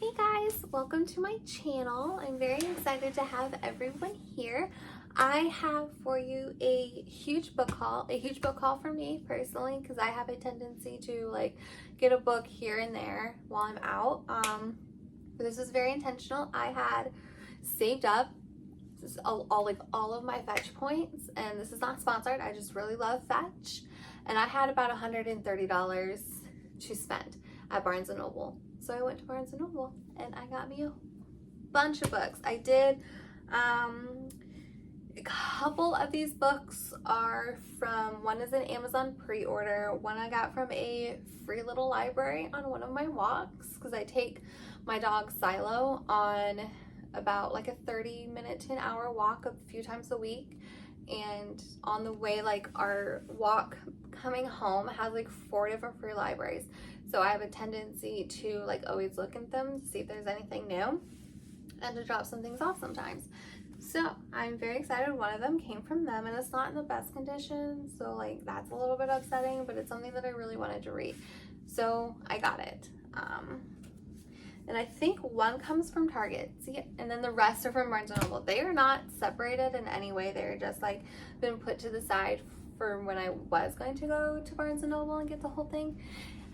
Hey guys, welcome to my channel. I'm very excited to have everyone here. I have for you a huge book haul for me personally, because I have a tendency to get a book here and there while I'm out. But this was very intentional. I had saved up all of my Fetch points, and this is not sponsored. I just really love Fetch, and I had about $130 to spend at Barnes & Noble. So I went to Barnes & Noble and I got me a bunch of books. I did a couple of these books are from, one is an Amazon pre-order, one I got from a free little library on one of my walks, because I take my dog Silo on about like a 30-minute to an hour walk a few times a week, and on the way, our walk coming home has 4 different free libraries. So I have a tendency to always look at them to see if there's anything new and to drop some things off sometimes. So I'm very excited. One of them came from them, and it's not in the best condition, so that's a little bit upsetting, but it's something that I really wanted to read, so I got it. And I think one comes from Target, see, and then the rest are from Barnes & Noble. They are not separated in any way. They're just been put to the side for when I was going to go to Barnes & Noble and get the whole thing.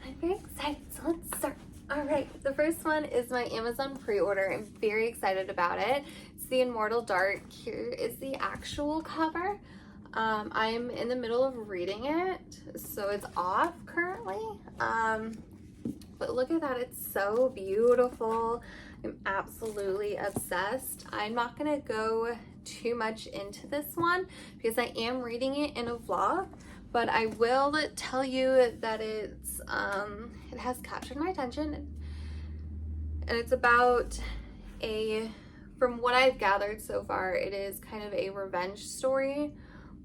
I'm very excited, so let's start. All right, the first one is my Amazon pre-order. I'm very excited about it. It's The Immortal Dark. Here is the actual cover. I'm in the middle of reading it, so it's off currently. But look at that, it's so beautiful. I'm absolutely obsessed. I'm not gonna go too much into this one because I am reading it in a vlog, but I will tell you that it has captured my attention, and it's about from what I've gathered so far, it is kind of a revenge story,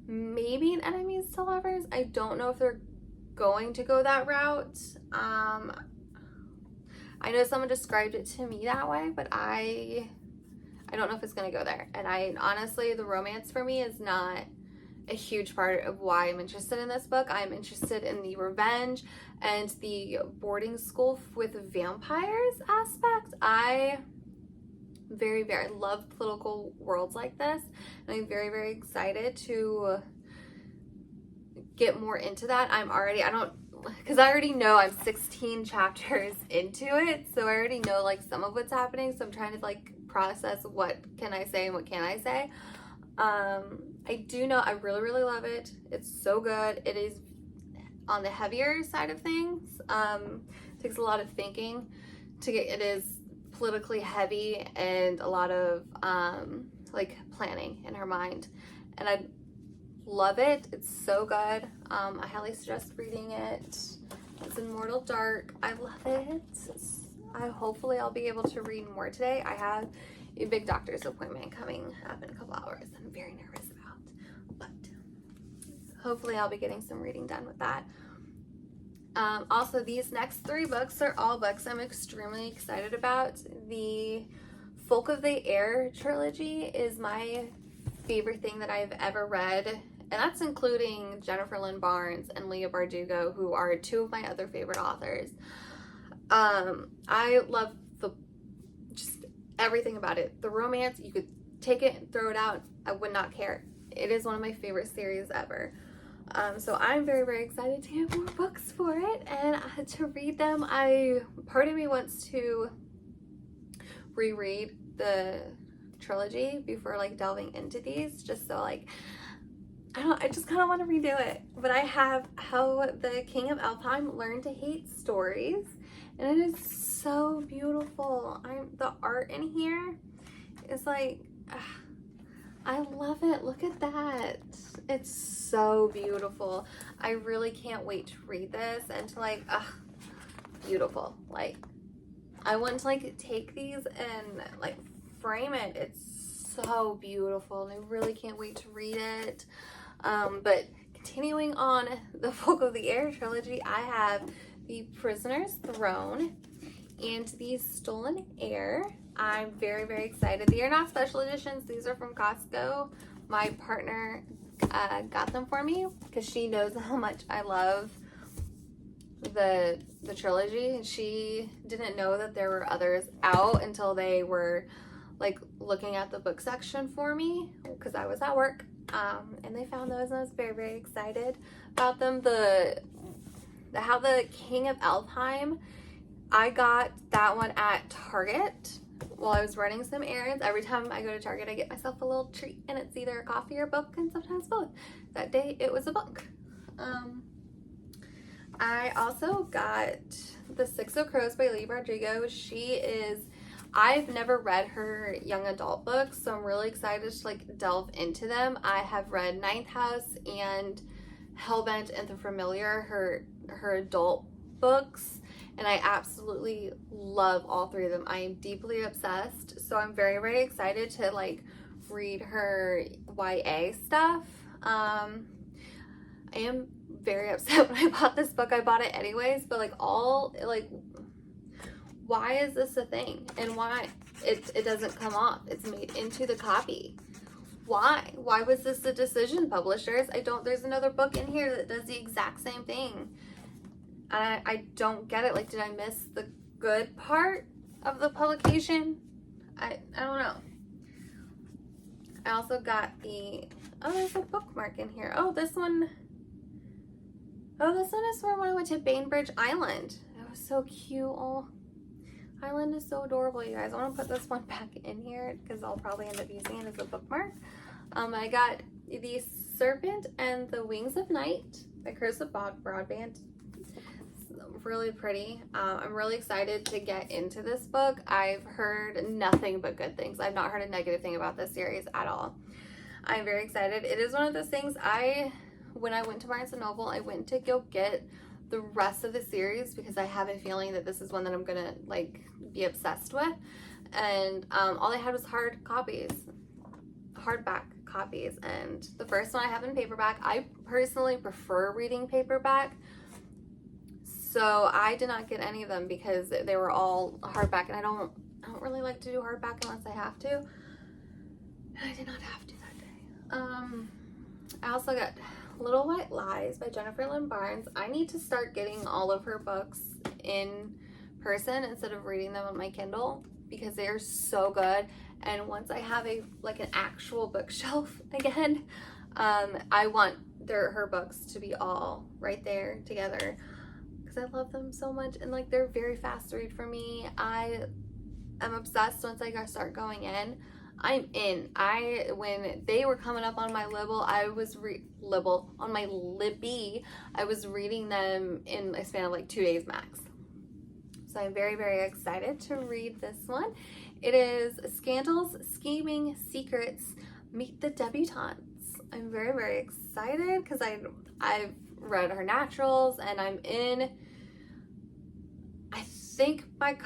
maybe an enemies to lovers. I don't know if they're going to go that route. I know someone described it to me that way, but I don't know if it's gonna go there. And honestly, the romance for me is not a huge part of why I'm interested in this book. I'm interested in the revenge and the boarding school with vampires aspect. I love political worlds like this, and I'm very excited to get more into that. Because I already know I'm 16 chapters into it, so I already know some of what's happening, so I'm trying to process what can I say and what can't I say. I do know I really love it. It's so good. It is on the heavier side of things. Takes a lot of thinking to get. It is politically heavy and a lot of planning in her mind, and I love it. It's so good. I highly suggest reading it. It's Immortal Dark. I love it. Hopefully I'll be able to read more today. I have a big doctor's appointment coming up in a couple hours that I'm very nervous about, but hopefully I'll be getting some reading done with that. Also, these next 3 books are all books I'm extremely excited about. The Folk of the Air trilogy is my favorite thing that I've ever read, and that's including Jennifer Lynn Barnes and Leigh Bardugo, who are 2 of my other favorite authors. I love just everything about it. The romance, you could take it and throw it out, I would not care. It is one of my favorite series ever. So I'm very excited to get more books for it and to read them. Part of me wants to reread the trilogy before delving into these, just so I just kind of want to redo it. But I have How the King of Elfheim Learned to Hate Stories, and it is so beautiful. The art in here is I love it. Look at that. It's so beautiful. I really can't wait to read this and to beautiful. I want to take these and frame it. It's so beautiful, and I really can't wait to read it. But continuing on the Folk of the Air trilogy, I have The Prisoner's Throne and The Stolen Heir. I'm very excited. They are not special editions. These are from Costco. My partner got them for me because she knows how much I love the trilogy. She didn't know that there were others out until they were like looking at the book section for me because I was at work, and they found those, and I was very, very excited about them. How the King of Elfheim, I got that one at Target while I was running some errands. Every time I go to Target, I get myself a little treat, and it's either a coffee or a book, and sometimes both. That day, it was a book. I also got The Six of Crows by Leigh Bardugo. I've never read her young adult books, so I'm really excited to like delve into them. I have read Ninth House and Hellbent and The Familiar, her adult books, and I absolutely love all three of them. I am deeply obsessed, so I'm very, very excited to like read her YA stuff. I am very upset when I bought this book. I bought it anyways, but why is this a thing, and why it doesn't come off? It's made into the copy. Why was this a decision, publishers? There's another book in here that does the exact same thing. I don't get it. Like, did I miss the good part of the publication? I don't know. I also got there's a bookmark in here. This one is from when I went to Bainbridge Island. It was so cute. Oh, Island is so adorable, you guys. I want to put this one back in here because I'll probably end up using it as a bookmark. I got The Serpent and the Wings of Night by Carissa Broadbent. It's really pretty. I'm really excited to get into this book. I've heard nothing but good things. I've not heard a negative thing about this series at all. I'm very excited. It is one of those things when I went to Barnes & Noble, I went to go get the rest of the series because I have a feeling that this is one that I'm gonna like be obsessed with, and all they had was hardback copies, and the first one I have in paperback. I personally prefer reading paperback, so I did not get any of them because they were all hardback, and I don't really like to do hardback unless I have to, and I did not have to that day. I also got Little White Lies by Jennifer Lynn Barnes. I need to start getting all of her books in person instead of reading them on my Kindle because they are so good. And once I have an actual bookshelf again, I want her books to be all right there together because I love them so much, and like they're very fast to read for me. I am obsessed. Once I start going in, I'm in. When they were coming up on my Libby, I was reading them in a span of like 2 days max. So I'm very, very excited to read this one. It is Scandals, Scheming, Secrets, Meet the Debutantes. I'm very, very excited because I've read her naturals, and I'm in. I think my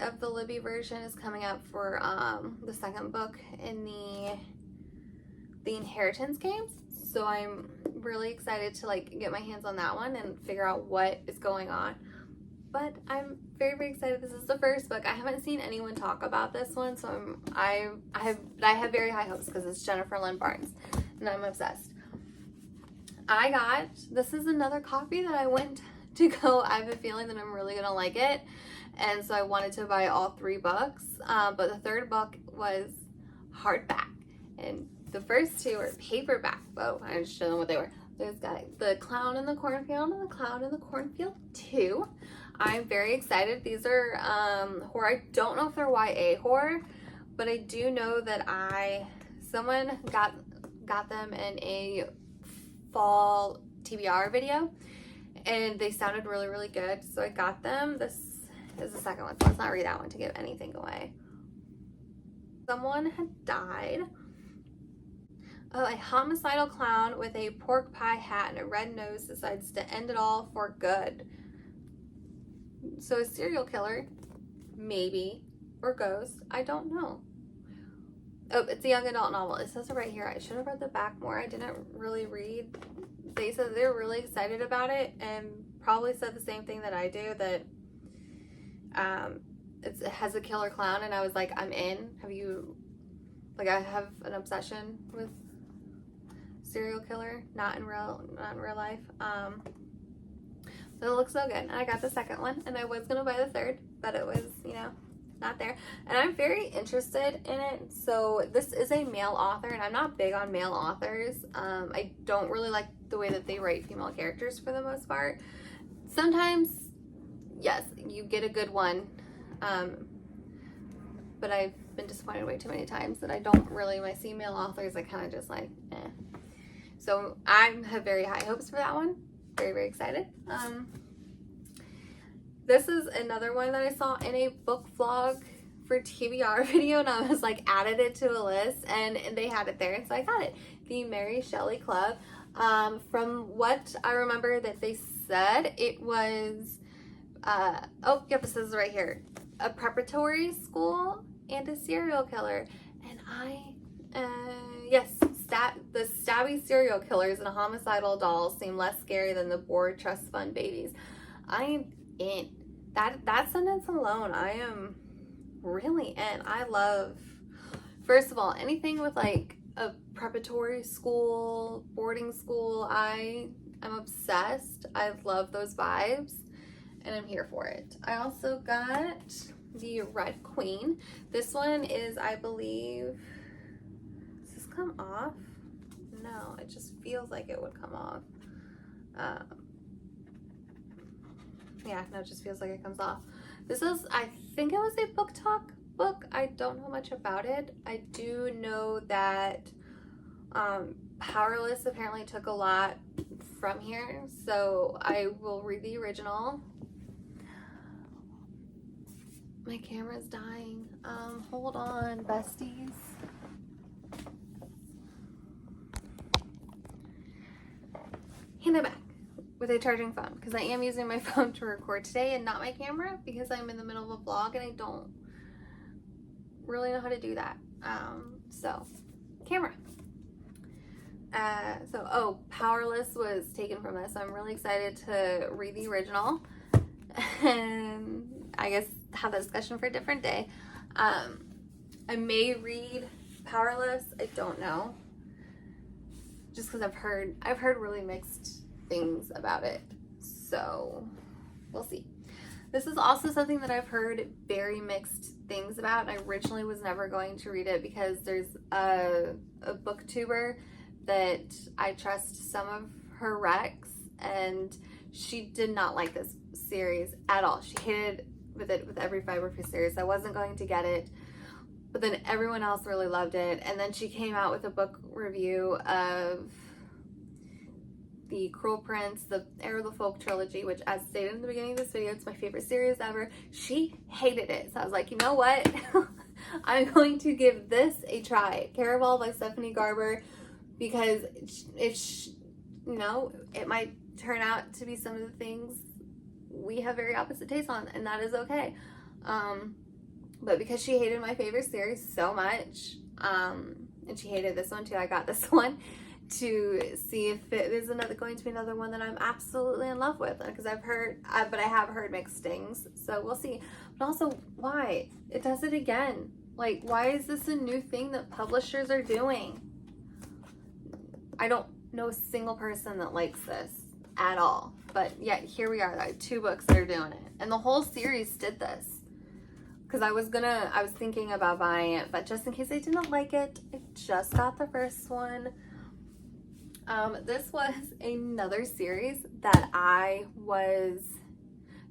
of the Libby version is coming up for the second book in the Inheritance games, so I'm really excited to like get my hands on that one and figure out what is going on. But I'm very, very excited. This is the first book. I haven't seen anyone talk about this one, so I have very high hopes because it's Jennifer Lynn Barnes, and I'm obsessed. This is another copy that I went to go. I have a feeling that I'm really gonna like it, and so I wanted to buy all 3 books, but the third book was hardback, and the first 2 were paperback. I just show them what they were. There's The Clown in the Cornfield and The Clown in the Cornfield 2. I'm very excited. These are horror. I don't know if they're YA horror, but I do know that someone got them in a fall TBR video, and they sounded really, really good, so I got them. This is the second one, so let's not read that one to give anything away. Someone had died. A homicidal clown with a pork pie hat and a red nose decides to end it all for good. So a serial killer, maybe, or ghost, I don't know. Oh, it's a young adult novel. It says it right here. I should have read the back more. I didn't really read. They said they were really excited about it and probably said the same thing that I do, that it has a killer clown, and I was like, I'm in. I have an obsession with serial killer, not in real life. It looks so good. And I got the second one, and I was gonna buy the third, but it was, you know, not there. And I'm very interested in it. So this is a male author, and I'm not big on male authors. I don't really like the way that they write female characters for the most part. Sometimes, yes, you get a good one, but I've been disappointed way too many times that I don't really, when I see male authors, I kind of just like, eh. So I have very high hopes for that one. Very, very excited. This is another one that I saw in a book vlog for TBR video, and I was like added it to a list, and they had it there, and so I got it. The Mary Shelley Club. From what I remember that they said, it was oh yep, it says right here, a preparatory school and a serial killer. And yes, the stabby serial killers and homicidal dolls seem less scary than the bored trust fund babies. I'm in. That sentence alone, I am really in. I love, first of all, anything with like a preparatory school, boarding school. I'm obsessed. I love those vibes, and I'm here for it. I also got the Red Queen. This one is, I believe, does this come off? No, it just feels like it would come off. Yeah, no, it just feels like it comes off. This is, I think it was a Book Talk book. I don't know much about it. I do know that Powerless apparently took a lot from here, so I will read the original. My camera's dying. Hold on, besties. Hand it back with a charging phone, because I am using my phone to record today and not my camera, because I'm in the middle of a vlog and I don't really know how to do that. So camera. Oh, Powerless was taken from this, so I'm really excited to read the original and I guess have that discussion for a different day. I may read Powerless, I don't know, just because I've heard really mixed things about it, so we'll see. This is also something that I've heard very mixed things about, and I originally was never going to read it because there's a booktuber that I trust some of her recs, and she did not like this series at all. She hated it with every fiber of her series. I wasn't going to get it, but then everyone else really loved it, and then she came out with a book review of the Cruel Prince, the Heir of the Folk trilogy, which, as stated in the beginning of this video, it's my favorite series ever. She hated it, so I was like, you know what? I'm going to give this a try. Caraval by Stephanie Garber, because it's, you know, it might turn out to be some of the things we have very opposite tastes on, and that is okay. But because she hated my favorite series so much, and she hated this one too, I got this one to see if it is going to be another one that I'm absolutely in love with, because but I have heard mixed things, so we'll see. But also, why? It does it again. Like, why is this a new thing that publishers are doing? I don't know a single person that likes this at all, but yet here we are. Like, 2 books that are doing it, and the whole series did this. Because I was thinking about buying it, but just in case I didn't like it, I just got the first one. This was another series that I was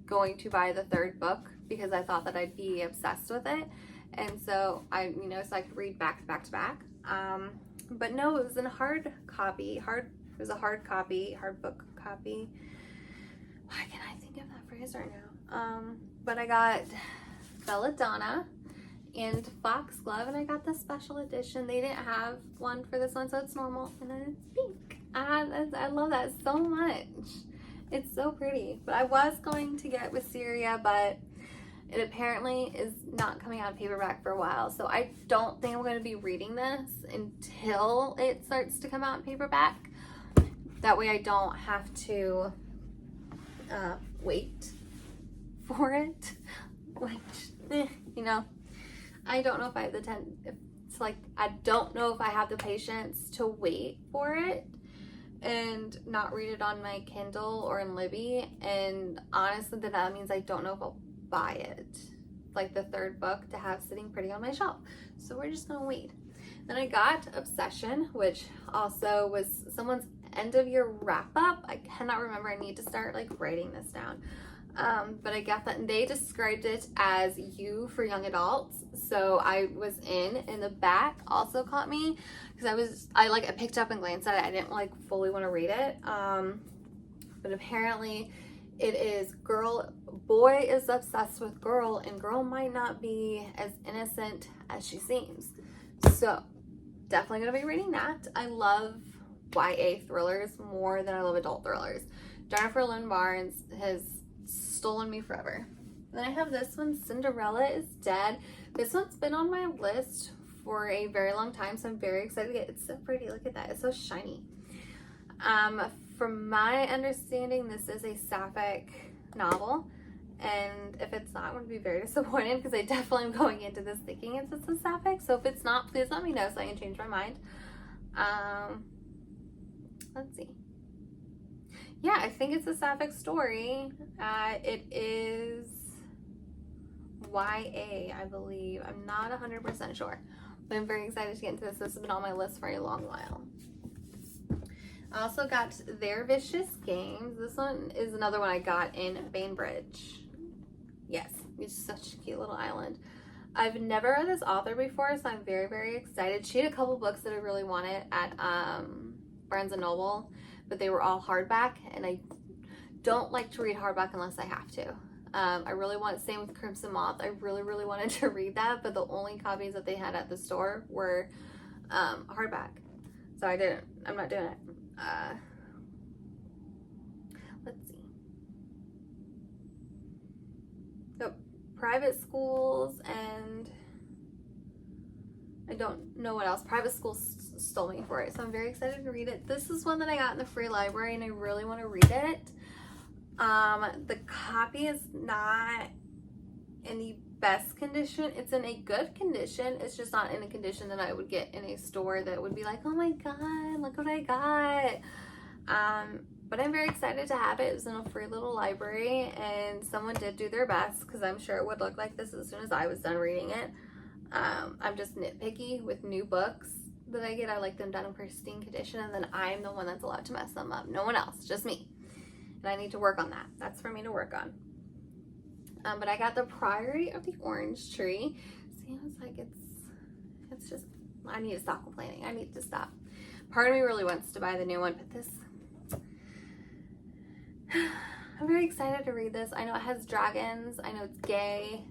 going to buy the 3rd book because I thought that I'd be obsessed with it, and so I could read back to back. But no, it was in hard copy. It was a hard book copy. Why can't I think of that phrase right now? But I got Belladonna and Foxglove, and I got the special edition. They didn't have one for this one, so it's normal, and then it's pink. I love that so much. It's so pretty. But I was going to get Wisteria, but it apparently is not coming out of paperback for a while, so I don't think I'm going to be reading this until it starts to come out in paperback. That way I don't have to wait for it, which, you know, I don't know if I have I don't know if I have the patience to wait for it, and not read it on my Kindle or in Libby. And honestly, that means I don't know if I'll buy it, like the third book, to have sitting pretty on my shelf. So we're just gonna wait. Then I got Obsession, which also was someone's end of year wrap up. I cannot remember. I need to start like writing this down. But I got that, and they described it as You for young adults. So I was in the back also caught me, because I picked up and glanced at it. I didn't like fully want to read it. But apparently it is boy is obsessed with girl, and girl might not be as innocent as she seems. So definitely gonna be reading that. I love YA thrillers more than I love adult thrillers. Jennifer Lynn Barnes has stolen me forever. Then I have this one, Cinderella is Dead. This one's been on my list for a very long time, so I'm very excited to get it. It's so pretty. Look at that. It's so shiny. From my understanding, this is a sapphic novel, and if it's not, I'm going to be very disappointed, because I definitely am going into this thinking it's a sapphic. So if it's not, please let me know so I can change my mind. Let's see. Yeah, I think it's a sapphic story. It is YA, I believe. I'm not 100% sure, but I'm very excited to get into this. This has been on my list for a long while. I also got Their Vicious Games. This one is another one I got in Bainbridge. Yes, it's such a cute little island. I've never read this author before, so I'm very, very excited. She had a couple books that I really wanted at Barnes & Noble, but they were all hardback, and I don't like to read hardback unless I have to. I really want, same with Crimson Moth. I really, really wanted to read that, but the only copies that they had at the store were hardback. So I'm not doing it. Let's see. So private schools, and I don't know what else. Private schools stole me for it, so I'm very excited to read it. This is one that I got in the free library, and I really want to read it. The copy is not in the best condition. It's in a good condition. It's just not in a condition that I would get in a store that would be like, oh my god, look what I got. But I'm very excited to have it. It was in a free little library, and someone did do their best, because I'm sure it would look like this as soon as I was done reading it. I'm just nitpicky with new books that I get. I like them done in pristine condition, and then I'm the one that's allowed to mess them up. No one else, just me. And I need to work on that. That's for me to work on. But I got The Priory of the Orange Tree. Seems like it's just, I need to stop complaining. I need to stop. Part of me really wants to buy the new one, but this, I'm very excited to read this. I know it has dragons. I know it's gay.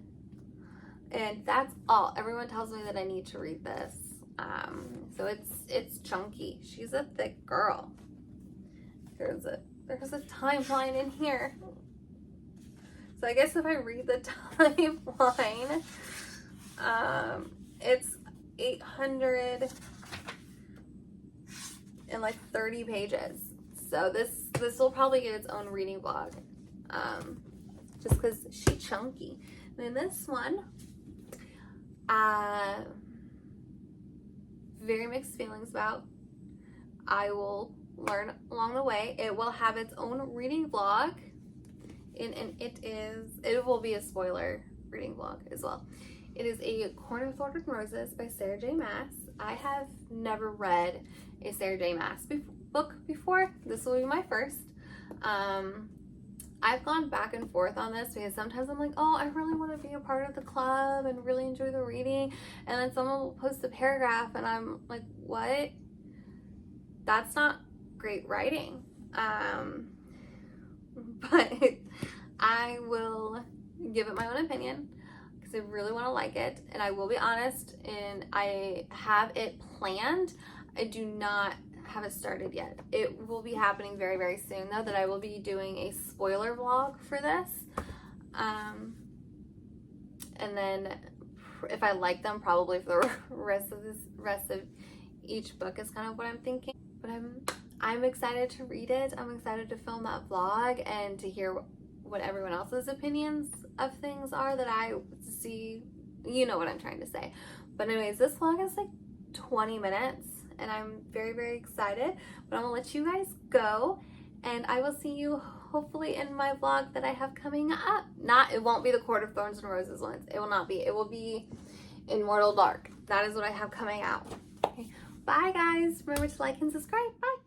And that's all. Everyone tells me that I need to read this. So it's chunky. She's a thick girl. There's a timeline in here. So I guess if I read the timeline, it's 830 pages. So this will probably get its own reading vlog, just because she's chunky. And then this one, very mixed feelings about. I will learn along the way. It will have its own reading vlog, and it will be a spoiler reading vlog as well. It is A Corner of Thornton Roses by Sarah J Maas. I have never read a Sarah J Maas book before. This will be my first. I've gone back and forth on this, because sometimes I'm like, oh, I really want to be a part of the club and really enjoy the reading, and then someone will post a paragraph and I'm like, what? That's not great writing. But I will give it my own opinion, because I really want to like it, and I will be honest, and I have it planned. I do not have it started yet. It will be happening very, very soon, though, that I will be doing a spoiler vlog for this. And then if I like them, probably for the rest of each book is kind of what I'm thinking. But I'm excited to read it. I'm excited to film that vlog and to hear what everyone else's opinions of things are that I see. You know what I'm trying to say. But anyways, this vlog is like 20 minutes, and I'm very, very excited. But I'm gonna let you guys go, and I will see you hopefully in my vlog that I have coming up. It won't be the Court of Thorns and Roses ones. It will not be. It will be Immortal Dark. That is what I have coming out. Okay. Bye guys. Remember to like and subscribe. Bye.